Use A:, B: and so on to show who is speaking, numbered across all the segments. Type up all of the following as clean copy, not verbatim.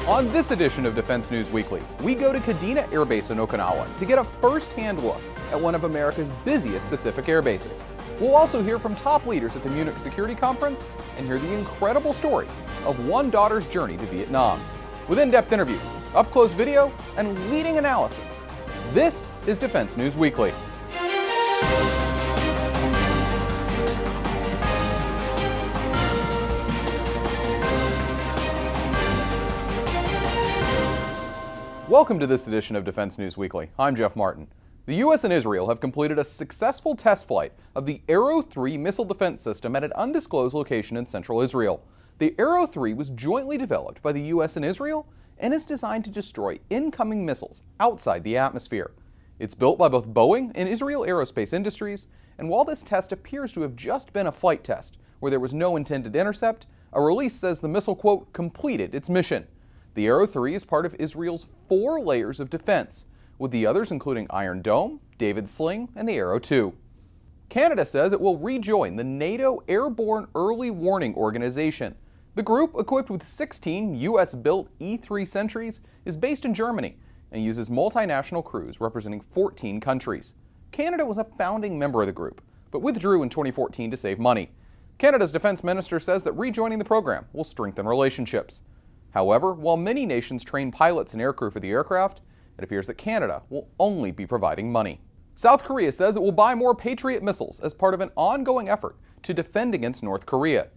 A: On this edition of Defense News Weekly, we go to Kadena Air Base in Okinawa to get a first-hand look at one of America's busiest Pacific air bases. We'll also hear from top leaders at the Munich Security Conference and hear the incredible story of one daughter's journey to Vietnam. With in-depth interviews, up-close video, and leading analysis, this is Defense News Weekly. Welcome to this edition of Defense News Weekly. I'm Jeff Martin. The U.S. and Israel have completed a successful test flight of the Arrow 3 missile defense system at an undisclosed location in central Israel. The Arrow 3 was jointly developed by the U.S. and Israel and is designed to destroy incoming missiles outside the atmosphere. It's built by both Boeing and Israel Aerospace Industries, and while this test appears to have just been a flight test where there was no intended intercept, a release says the missile, quote, completed its mission. The Arrow 3 is part of Israel's 4 layers of defense, with the others including Iron Dome, David's Sling, and the Arrow 2. Canada says it will rejoin the NATO Airborne Early Warning Organization. The group, equipped with 16 U.S.-built E-3 Sentries, is based in Germany and uses multinational crews representing 14 countries. Canada was a founding member of the group, but withdrew in 2014 to save money. Canada's defense minister says that rejoining the program will strengthen relationships. However, while many nations train pilots and aircrew for the aircraft, it appears that Canada will only be providing money. South Korea says it will buy more Patriot missiles as part of an ongoing effort to defend against North Korea.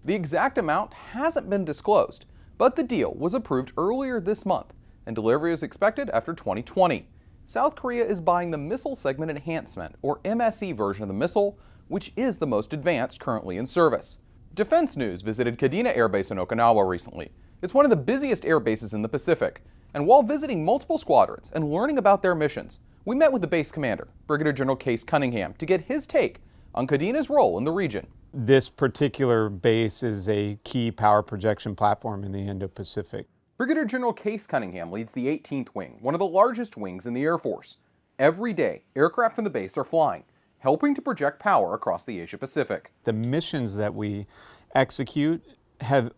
A: The exact amount hasn't been disclosed, but the deal was approved earlier this month, and delivery is expected after 2020. South Korea is buying the Missile Segment Enhancement, or MSE version of the missile, which is the most advanced currently in service. Defense News visited Kadena Air Base in Okinawa recently. It's one of the busiest air bases in the Pacific, and while visiting multiple squadrons and learning about their missions, we met with the base commander, Brigadier General Case Cunningham, to get his take on Kadena's role in the region.
B: This particular base is a key power projection platform in the Indo-Pacific.
A: Brigadier General Case Cunningham leads the 18th Wing, one of the largest wings in the Air Force. Every day, aircraft from the base are flying, helping to project power across the Asia-Pacific.
B: The missions that we execute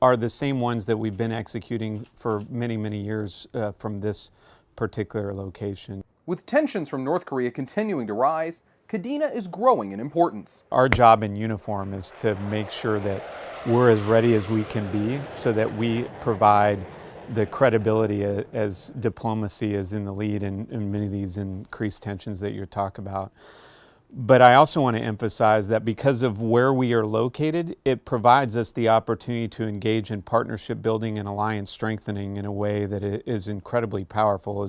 B: are the same ones that we've been executing for many, many years from this particular location.
A: With tensions from North Korea continuing to rise, Kadena is growing in importance.
B: Our job in uniform is to make sure that we're as ready as we can be so that we provide the credibility as diplomacy is in the lead in many of these increased tensions that you talk about. But I also want to emphasize that because of where we are located, it provides us the opportunity to engage in partnership building and alliance strengthening in a way that is incredibly powerful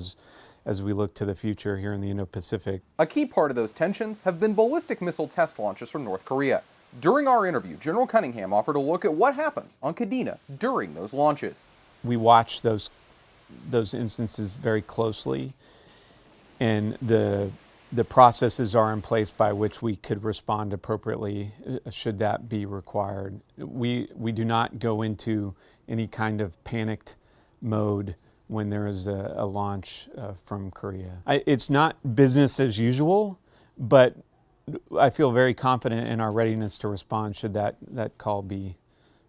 B: as we look to the future here in the Indo-Pacific.
A: A key part of those tensions have been ballistic missile test launches from North Korea. During our interview, General Cunningham offered a look at what happens on Kadena during those launches.
B: We watch those instances very closely, and the processes are in place by which we could respond appropriately should that be required. We do not go into any kind of panicked mode when there is a launch from Korea. It's not business as usual, but I feel very confident in our readiness to respond should that call be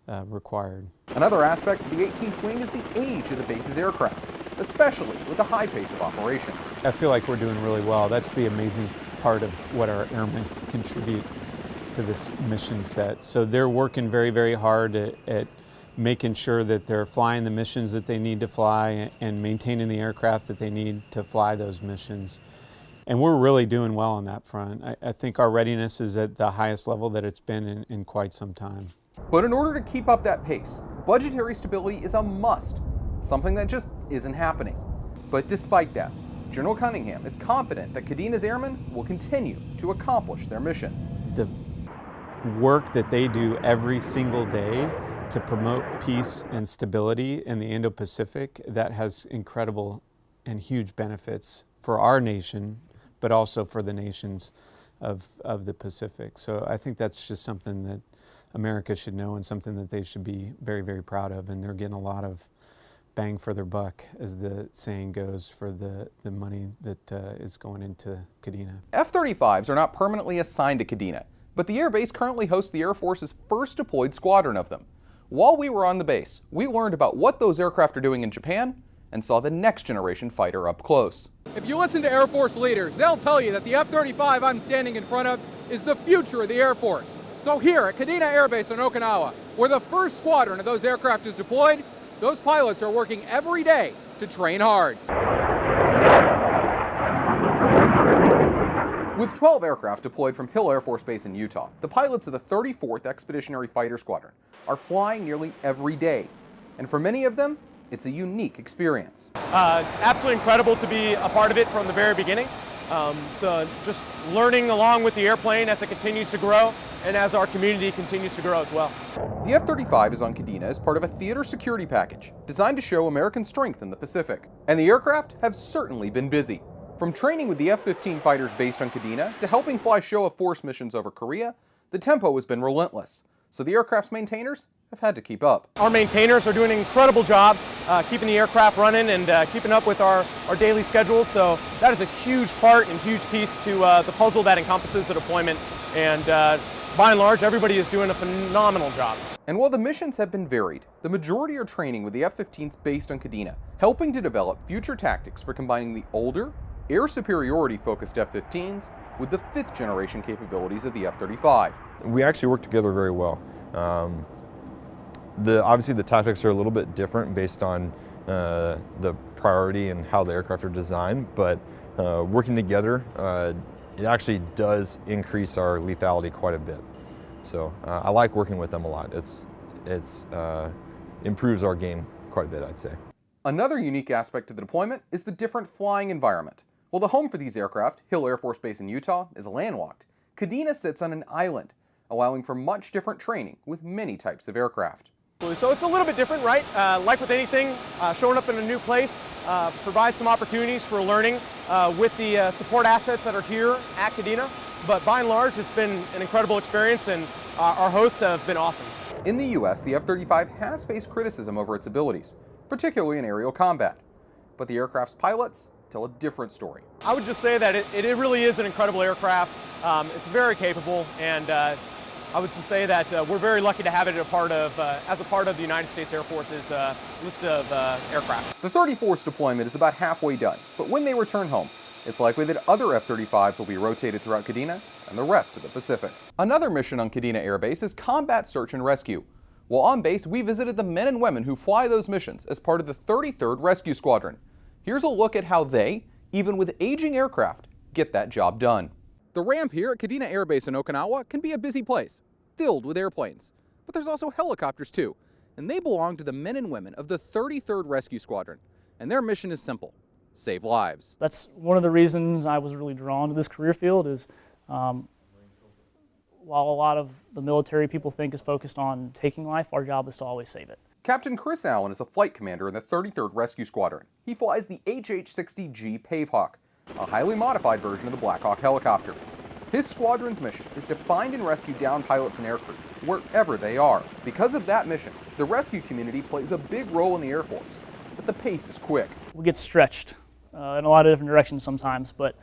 B: required.
A: Another aspect of the 18th Wing is the age of the base's aircraft, especially with the high pace of operations.
B: I feel like we're doing really well. That's the amazing part of what our airmen contribute to this mission set. So they're working very, very hard at making sure that they're flying the missions that they need to fly and maintaining the aircraft that they need to fly those missions. And we're really doing well on that front. I think our readiness is at the highest level that it's been in quite some time.
A: But in order to keep up that pace, budgetary stability is a must, something that just isn't happening. But despite that, General Cunningham is confident that Kadena's airmen will continue to accomplish their mission.
B: The work that they do every single day to promote peace and stability in the Indo-Pacific, that has incredible and huge benefits for our nation, but also for the nations of the Pacific. So I think that's just something that America should know and something that they should be very, very proud of. And they're getting a lot of bang for their buck, as the saying goes, for the money that is going into Kadena.
A: F-35s are not permanently assigned to Kadena, but the Air Base currently hosts the Air Force's first deployed squadron of them. While we were on the base, we learned about what those aircraft are doing in Japan and saw the next generation fighter up close.
C: If you listen to Air Force leaders, they'll tell you that the F-35 I'm standing in front of is the future of the Air Force. So here at Kadena Air Base in Okinawa, where the first squadron of those aircraft is deployed, those pilots are working every day to train hard.
A: With 12 aircraft deployed from Hill Air Force Base in Utah, the pilots of the 34th Expeditionary Fighter Squadron are flying nearly every day. And for many of them, it's a unique experience.
D: Absolutely incredible to be a part of it from the very beginning. So just learning along with the airplane as it continues to grow and as our community continues to grow as well.
A: The F-35 is on Kadena as part of a theater security package designed to show American strength in the Pacific. And the aircraft have certainly been busy. From training with the F-15 fighters based on Kadena to helping fly show-of-force missions over Korea, the tempo has been relentless. So the aircraft's maintainers have had to keep up.
D: Our maintainers are doing an incredible job keeping the aircraft running and keeping up with our daily schedules. So that is a huge part and huge piece to the puzzle that encompasses the deployment. And by and large, everybody is doing a phenomenal job.
A: And while the missions have been varied, the majority are training with the F-15s based on Kadena, helping to develop future tactics for combining the older, air superiority-focused F-15s with the fifth-generation capabilities of the F-35.
E: We actually work together very well. Obviously the tactics are a little bit different based on the priority and how the aircraft are designed, but working together, it actually does increase our lethality quite a bit. So I like working with them a lot. It's improves our game quite a bit, I'd say.
A: Another unique aspect to the deployment is the different flying environment. While the home for these aircraft, Hill Air Force Base in Utah, is landlocked, Kadena sits on an island, allowing for much different training with many types of aircraft.
D: So it's a little bit different, right? Like with anything, showing up in a new place provides some opportunities for learning with the support assets that are here at Kadena. But by and large, it's been an incredible experience, and our hosts have been awesome.
A: In the U.S., the F-35 has faced criticism over its abilities, particularly in aerial combat. But the aircraft's pilots tell a different story.
D: I would just say that it really is an incredible aircraft. It's very capable, and I would just say that we're very lucky to have it as a part of the United States Air Force's list of aircraft.
A: The 34's deployment is about halfway done, but when they return home, it's likely that other F-35s will be rotated throughout Kadena and the rest of the Pacific. Another mission on Kadena Air Base is combat search and rescue. While on base, we visited the men and women who fly those missions as part of the 33rd Rescue Squadron. Here's a look at how they, even with aging aircraft, get that job done.
C: The ramp here at Kadena Air Base in Okinawa can be a busy place, filled with airplanes. But there's also helicopters too, and they belong to the men and women of the 33rd Rescue Squadron. And their mission is simple: save lives.
F: That's one of the reasons I was really drawn to this career field is while a lot of the military people think is focused on taking life, our job is to always save it.
A: Captain Chris Allen is a flight commander in the 33rd Rescue Squadron. He flies the HH-60G Pave Hawk, a highly modified version of the Black Hawk helicopter. His squadron's mission is to find and rescue downed pilots and aircrew, wherever they are. Because of that mission, the rescue community plays a big role in the Air Force, but the pace is quick.
F: We get stretched in a lot of different directions sometimes, but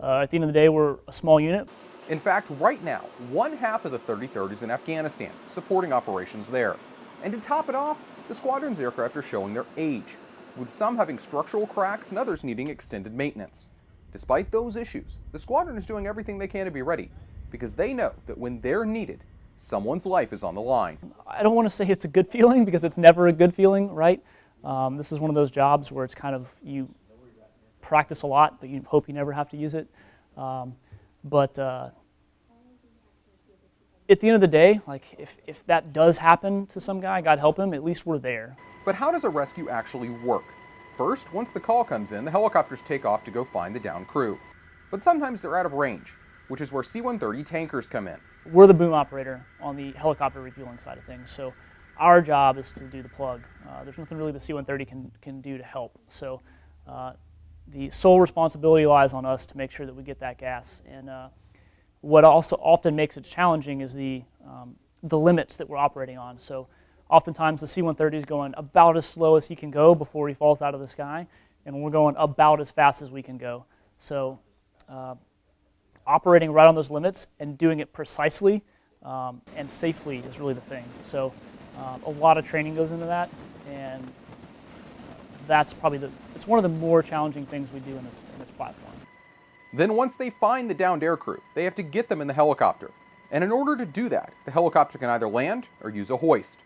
F: at the end of the day, we're a small unit.
A: In fact, right now, one half of the 33rd is in Afghanistan, supporting operations there. And to top it off, the squadron's aircraft are showing their age, with some having structural cracks and others needing extended maintenance. Despite those issues, the squadron is doing everything they can to be ready, because they know that when they're needed, someone's life is on the line.
F: I don't want to say it's a good feeling, because it's never a good feeling, right? This is one of those jobs where it's kind of, you practice a lot, but you hope you never have to use it. But at the end of the day, like if that does happen to some guy, God help him, at least we're there.
A: But how does a rescue actually work? First, once the call comes in, the helicopters take off to go find the downed crew. But sometimes they're out of range, which is where C-130 tankers come in.
F: We're the boom operator on the helicopter refueling side of things, so our job is to do the plug. There's nothing really the C-130 can do to help. So the sole responsibility lies on us to make sure that we get that gas. And what also often makes it challenging is the limits that we're operating on. So oftentimes the C-130 is going about as slow as he can go before he falls out of the sky, and we're going about as fast as we can go. So operating right on those limits and doing it precisely and safely is really the thing. So A lot of training goes into that, and that's probably it's one of the more challenging things we do in this platform.
A: Then once they find the downed aircrew, they have to get them in the helicopter. And in order to do that, the helicopter can either land or use a hoist.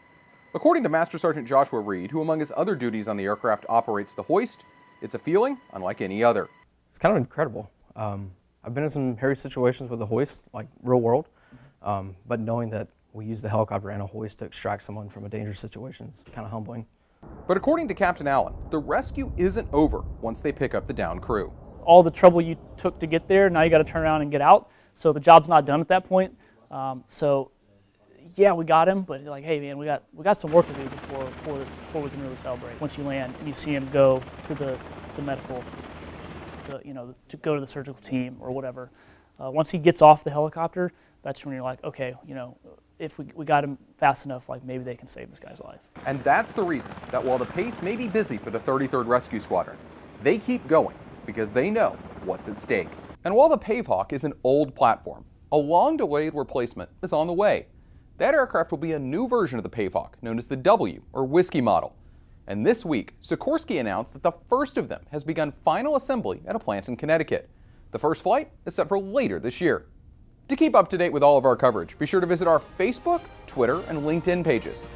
A: According to Master Sergeant Joshua Reed, who among his other duties on the aircraft operates the hoist, it's a feeling unlike any other.
G: It's kind of incredible. I've been in some hairy situations with the hoist, like real world, but knowing that we use the helicopter and a hoist to extract someone from a dangerous situation is kind of humbling.
A: But according to Captain Allen, the rescue isn't over once they pick up the downed crew.
F: All the trouble you took to get there, now you got to turn around and get out. So the job's not done at that point. So yeah, we got him, but like, hey man, we got some work to do before we can really celebrate. Once you land and you see him go to the medical, to go to the surgical team or whatever. Once he gets off the helicopter, that's when you're like, okay, if we got him fast enough, like maybe they can save this guy's life.
A: And that's the reason that while the pace may be busy for the 33rd Rescue Squadron, they keep going because they know what's at stake. And while the Pave Hawk is an old platform, a long-delayed replacement is on the way. That aircraft will be a new version of the Pave Hawk, known as the W, or Whiskey model. And this week, Sikorsky announced that the first of them has begun final assembly at a plant in Connecticut. The first flight is set for later this year. To keep up to date with all of our coverage, be sure to visit our Facebook, Twitter, and LinkedIn pages.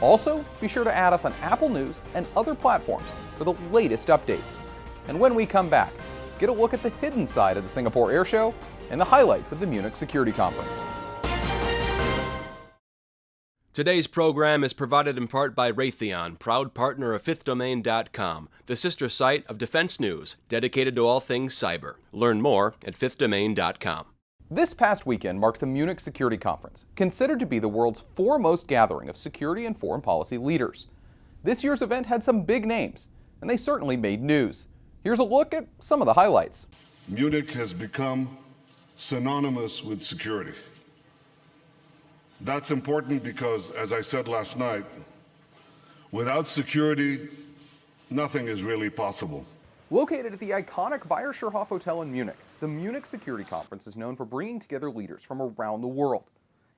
A: Also, be sure to add us on Apple News and other platforms for the latest updates. And when we come back, get a look at the hidden side of the Singapore Airshow and the highlights of the Munich Security Conference.
H: Today's program is provided in part by Raytheon, proud partner of FifthDomain.com, the sister site of Defense News, dedicated to all things cyber. Learn more at FifthDomain.com.
A: This past weekend marked the Munich Security Conference, considered to be the world's foremost gathering of security and foreign policy leaders. This year's event had some big names, and they certainly made news. Here's a look at some of the highlights.
I: Munich has become synonymous with security. That's important because, as I said last night, without security, nothing is really possible.
A: Located at the iconic Bayerschurhof Hotel in Munich, the Munich Security Conference is known for bringing together leaders from around the world.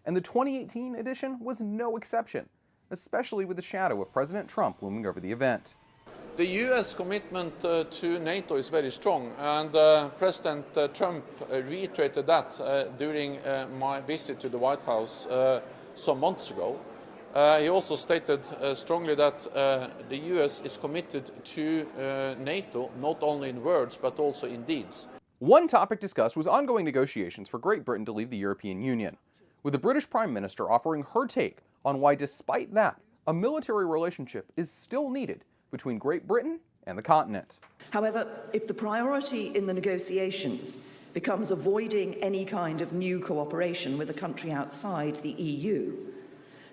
A: And the 2018 edition was no exception, especially with the shadow of President Trump looming over the event.
J: The U.S. commitment to NATO is very strong, and President Trump reiterated that during my visit to the White House some months ago. He also stated strongly that the U.S. is committed to NATO, not only in words, but also in deeds.
A: One topic discussed was ongoing negotiations for Great Britain to leave the European Union, with the British Prime Minister offering her take on why, despite that, a military relationship is still needed between Great Britain and the continent.
K: However, if the priority in the negotiations becomes avoiding any kind of new cooperation with a country outside the EU,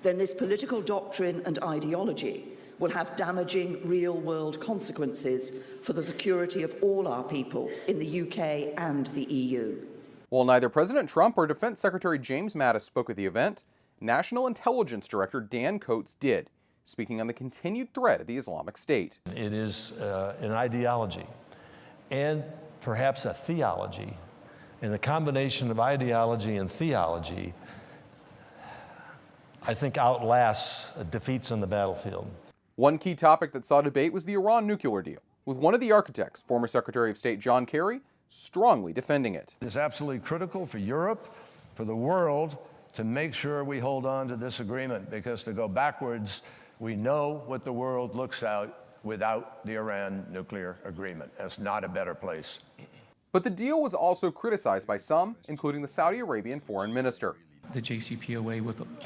K: then this political doctrine and ideology will have damaging real-world consequences for the security of all our people in the UK and the EU.
A: While neither President Trump or Defense Secretary James Mattis spoke at the event, National Intelligence Director Dan Coats did, speaking on the continued threat of the Islamic State.
L: It is an ideology and perhaps a theology. And the combination of ideology and theology, I think, outlasts defeats on the battlefield.
A: One key topic that saw debate was the Iran nuclear deal, with one of the architects, former Secretary of State John Kerry, strongly defending it.
L: It's absolutely critical for Europe, for the world, to make sure we hold on to this agreement, because to go backwards, we know what the world looks out without the Iran nuclear agreement. It's not a better place.
A: But the deal was also criticized by some, including the Saudi Arabian foreign minister.
M: The JCPOA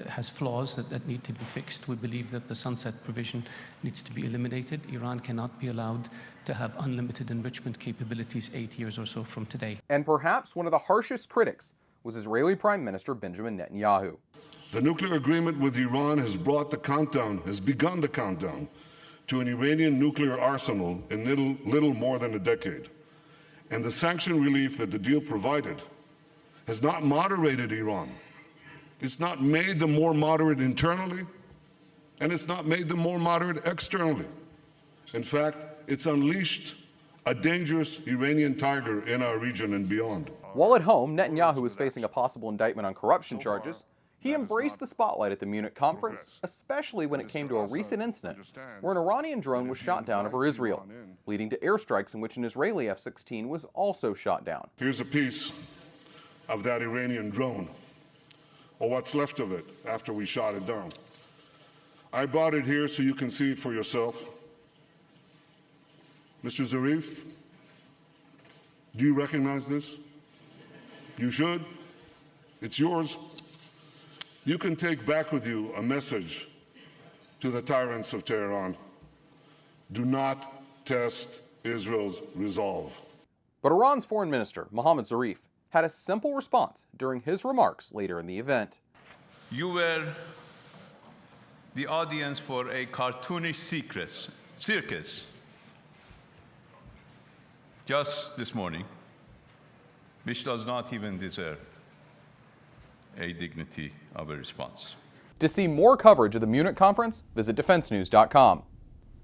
M: has flaws that need to be fixed. We believe that the sunset provision needs to be eliminated. Iran cannot be allowed to have unlimited enrichment capabilities 8 years or so from today.
A: And perhaps one of the harshest critics was Israeli Prime Minister Benjamin Netanyahu.
I: The nuclear agreement with Iran has begun the countdown to an Iranian nuclear arsenal in little more than a decade. And the sanction relief that the deal provided has not moderated Iran. It's not made them more moderate internally, and it's not made them more moderate externally. In fact, it's unleashed a dangerous Iranian tiger in our region and beyond.
A: While at home, Netanyahu is facing a possible indictment on corruption charges. He embraced the spotlight at the Munich conference, especially when it came to a recent incident where an Iranian drone was shot down over Israel, leading to airstrikes in which an Israeli F-16 was also shot down.
I: Here's a piece of that Iranian drone, or what's left of it after we shot it down. I brought it here so you can see it for yourself. Mr. Zarif, do you recognize this? You should. It's yours. You can take back with you a message to the tyrants of Tehran. Do not test Israel's resolve.
A: But Iran's foreign minister, Mohammad Zarif, had a simple response during his remarks later in the event.
N: You were the audience for a cartoonish circus just this morning, which does not even deserve a dignity of a response.
A: To see more coverage of the Munich conference, visit defensenews.com.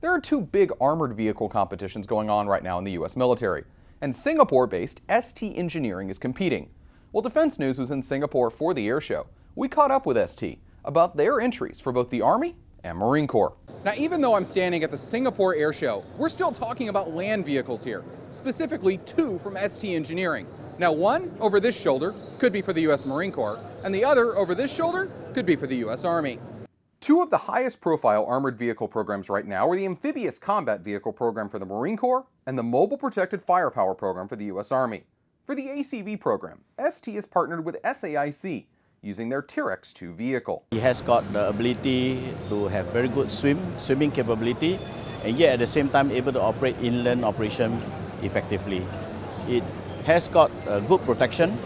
A: There are two big armored vehicle competitions going on right now in the U.S. military, and Singapore-based ST Engineering is competing. While Defense News was in Singapore for the Airshow, we caught up with ST about their entries for both the Army and Marine Corps.
C: Now, even though I'm standing at the Singapore Airshow, we're still talking about land vehicles here, specifically two from ST Engineering. Now, one over this shoulder could be for the U.S. Marine Corps, and the other over this shoulder could be for the U.S. Army.
A: Two of the highest profile armored vehicle programs right now are the Amphibious Combat Vehicle program for the Marine Corps and the Mobile Protected Firepower program for the U.S. Army. For the ACV program, ST is partnered with SAIC, using their T-Rex 2 vehicle.
O: He has got the ability to have very good swimming capability, and yet at the same time able to operate inland operation effectively. It has got good protection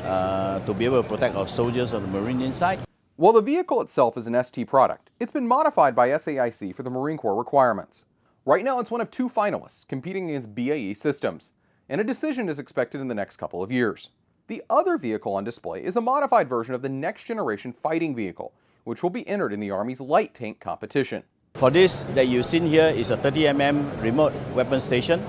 O: to be able to protect our soldiers on the marine inside.
A: While the vehicle itself is an ST product, it's been modified by SAIC for the Marine Corps requirements. Right now it's one of two finalists competing against BAE Systems, and a decision is expected in the next couple of years. The other vehicle on display is a modified version of the next generation fighting vehicle, which will be entered in the Army's light tank competition.
O: For this that you've seen here is a 30mm remote weapon station,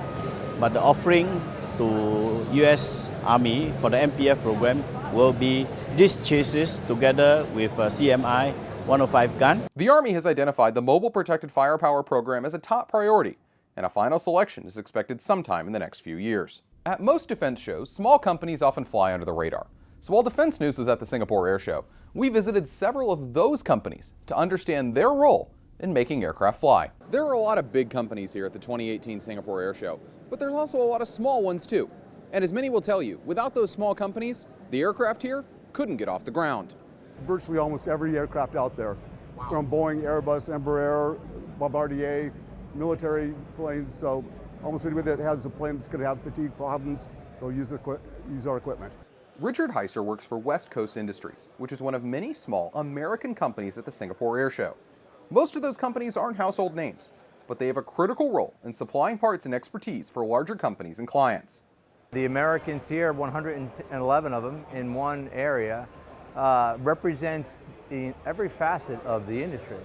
O: but the offering to US Army for the MPF program will be this chassis together with a CMI 105 gun.
A: The Army has identified the Mobile Protected Firepower program as a top priority, and a final selection is expected sometime in the next few years. At most defense shows, small companies often fly under the radar. So while Defense News was at the Singapore Airshow, we visited several of those companies to understand their role in making aircraft fly.
C: There are a lot of big companies here at the 2018 Singapore Airshow, but there's also a lot of small ones too. And as many will tell you, without those small companies, the aircraft here couldn't get off the ground.
P: Virtually almost every aircraft out there, from Boeing, Airbus, Embraer, Bombardier, military planes, so almost anybody that has a plane that's going to have fatigue problems, they'll use our equipment.
A: Richard Heiser works for West Coast Industries, which is one of many small American companies at the Singapore Airshow. Most of those companies aren't household names, but they have a critical role in supplying parts and expertise for larger companies and clients.
Q: The Americans here, 111 of them in one area, represents every facet of the industry.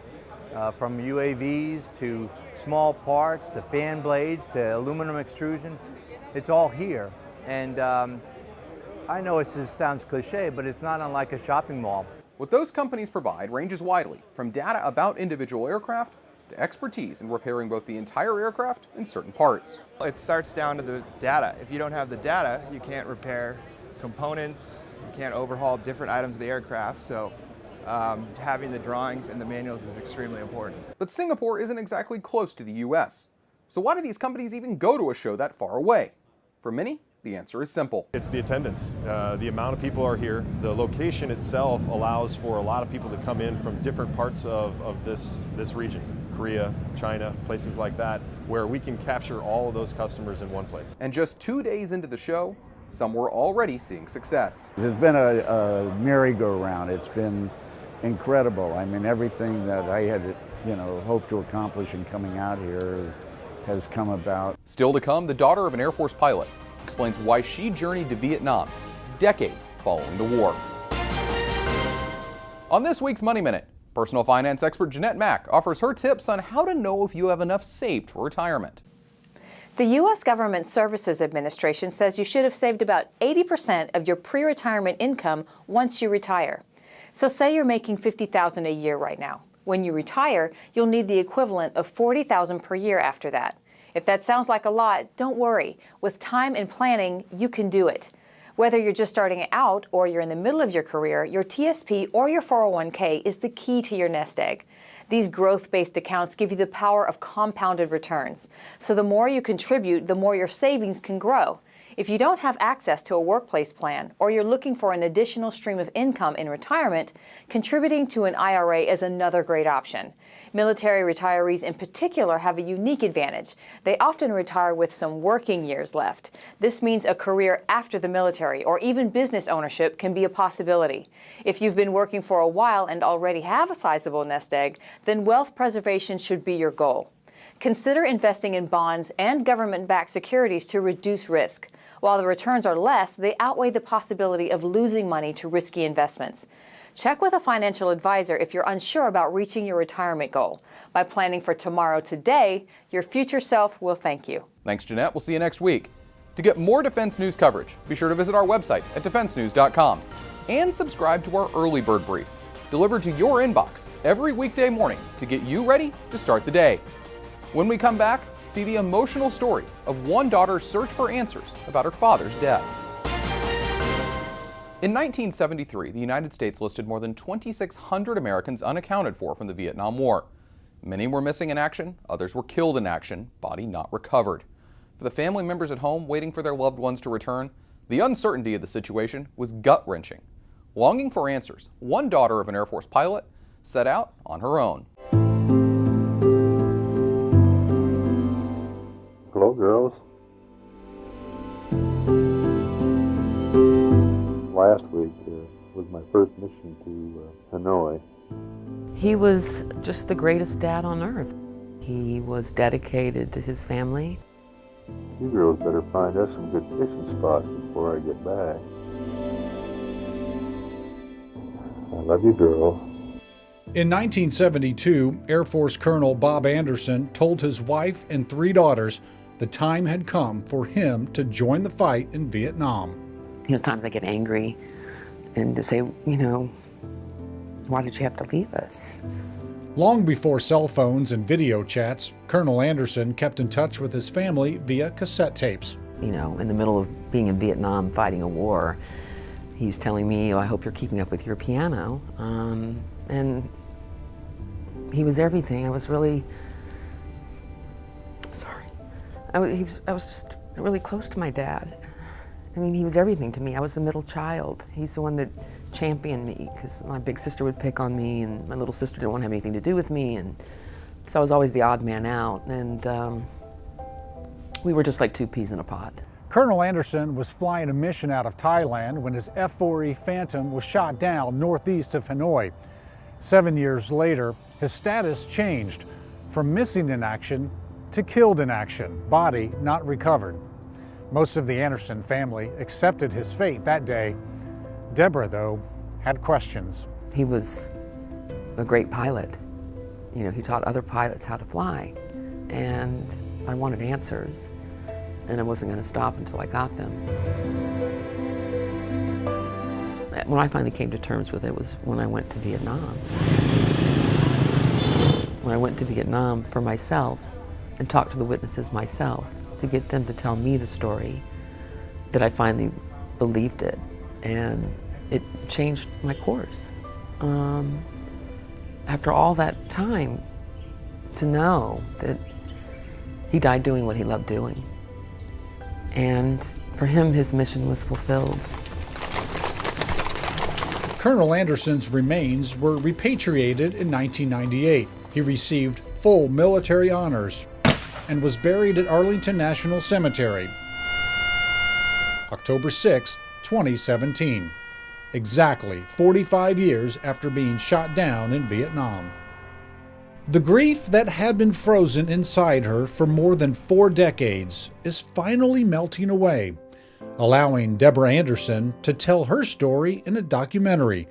Q: From UAVs to small parts to fan blades to aluminum extrusion, it's all here. And I know it sounds cliche, but it's not unlike a shopping mall.
A: What those companies provide ranges widely, from data about individual aircraft to expertise in repairing both the entire aircraft and certain parts.
R: It starts down to the data. If you don't have the data, you can't repair components, you can't overhaul different items of the aircraft. So having the drawings and the manuals is extremely important.
A: But Singapore isn't exactly close to the US. So why do these companies even go to a show that far away? For many, the answer is simple.
S: It's the attendance. The amount of people are here. The location itself allows for a lot of people to come in from different parts of this region. Korea, China, places like that, where we can capture all of those customers in one place.
A: And just 2 days into the show, some were already seeing success.
T: It's been a merry-go-round. It's been incredible. I mean, everything that I had, hoped to accomplish in coming out here has come about.
A: Still to come, the daughter of an Air Force pilot explains why she journeyed to Vietnam decades following the war. On this week's Money Minute, personal finance expert Jeanette Mack offers her tips on how to know if you have enough saved for retirement.
U: The U.S. Government Services Administration says you should have saved about 80% of your pre-retirement income once you retire. So say you're making $50,000 a year right now. When you retire, you'll need the equivalent of $40,000 per year after that. If that sounds like a lot, don't worry. With time and planning, you can do it. Whether you're just starting out or you're in the middle of your career, your TSP or your 401k is the key to your nest egg. These growth-based accounts give you the power of compounded returns. So the more you contribute, the more your savings can grow. If you don't have access to a workplace plan or you're looking for an additional stream of income in retirement, contributing to an IRA is another great option. Military retirees in particular have a unique advantage. They often retire with some working years left. This means a career after the military or even business ownership can be a possibility. If you've been working for a while and already have a sizable nest egg, then wealth preservation should be your goal. Consider investing in bonds and government-backed securities to reduce risk. While the returns are less, they outweigh the possibility of losing money to risky investments. Check with a financial advisor if you're unsure about reaching your retirement goal. By planning for tomorrow today, your future self will thank you.
A: Thanks, Jeanette. We'll see you next week. To get more defense news coverage, be sure to visit our website at defensenews.com and subscribe to our Early Bird Brief, delivered to your inbox every weekday morning to get you ready to start the day. When we come back, see the emotional story of one daughter's search for answers about her father's death. In 1973, the United States listed more than 2,600 Americans unaccounted for from the Vietnam War. Many were missing in action, others were killed in action, body not recovered. For the family members at home waiting for their loved ones to return, the uncertainty of the situation was gut-wrenching. Longing for answers, one daughter of an Air Force pilot set out on her own.
B: Hello, girls. Last week was my first mission to Hanoi.
V: He was just the greatest dad on earth. He was dedicated to his family.
B: You girls better find us some good fishing spots before I get back. I love you, girl.
W: In 1972, Air Force Colonel Bob Anderson told his wife and 3 daughters the time had come for him to join the fight in Vietnam.
V: There's times I get angry and to say, you know, why did you have to leave us?
W: Long before cell phones and video chats, Colonel Anderson kept in touch with his family via cassette tapes.
V: You know, in the middle of being in Vietnam fighting a war, he's telling me, oh, I hope you're keeping up with your piano. And he was everything. I was really, sorry. I was just really close to my dad. I mean, he was everything to me. I was the middle child. He's the one that championed me because my big sister would pick on me and my little sister didn't want to have anything to do with me. And so I was always the odd man out. And we were just like 2 peas in a pod.
W: Colonel Anderson was flying a mission out of Thailand when his F-4E Phantom was shot down northeast of Hanoi. 7 years later, his status changed from missing in action to killed in action, body not recovered. Most of the Anderson family accepted his fate that day. Deborah, though, had questions.
V: He was a great pilot. You know, he taught other pilots how to fly. And I wanted answers, and I wasn't going to stop until I got them. When I finally came to terms with it was when I went to Vietnam. When I went to Vietnam for myself and talked to the witnesses myself to get them to tell me the story, that I finally believed it, and it changed my course. After all that time, to know that he died doing what he loved doing, and for him, his mission was fulfilled.
W: Colonel Anderson's remains were repatriated in 1998. He received full military honors and was buried at Arlington National Cemetery, October 6, 2017, exactly 45 years after being shot down in Vietnam. The grief that had been frozen inside her for more than 4 decades is finally melting away, allowing Deborah Anderson to tell her story in a documentary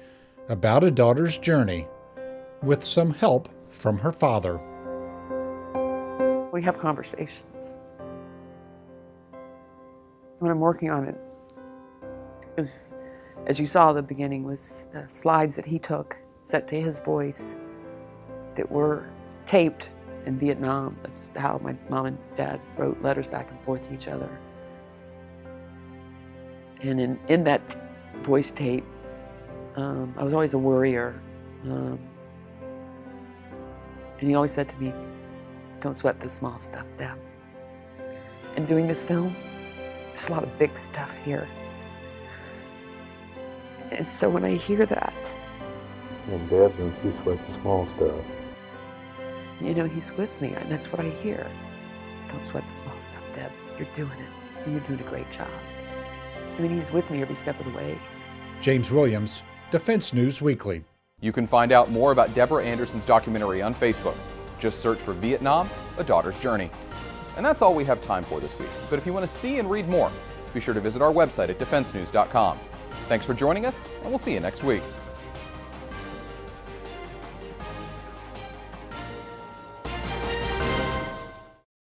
W: about a daughter's journey, with some help from her father.
V: We have conversations. When I'm working on it, because As you saw, the beginning was slides that he took, set to his voice, that were taped in Vietnam. That's how my mom and dad wrote letters back and forth to each other. And in that voice tape, I was always a worrier. And he always said to me, "Don't sweat the small stuff, Deb." And doing this film, there's a lot of big stuff here. And so when I hear that,
B: And Dad thinks you sweat the small stuff.
V: you know, he's with me, and that's what I hear. Don't sweat the small stuff, Deb. You're doing it, and you're doing a great job. I mean, he's with me every step of the way.
W: James Williams, Defense News Weekly.
A: You can find out more about Deborah Anderson's documentary on Facebook. Just search for Vietnam, A Daughter's Journey. And that's all we have time for this week. But if you want to see and read more, be sure to visit our website at defensenews.com. Thanks for joining us, and we'll see you next week.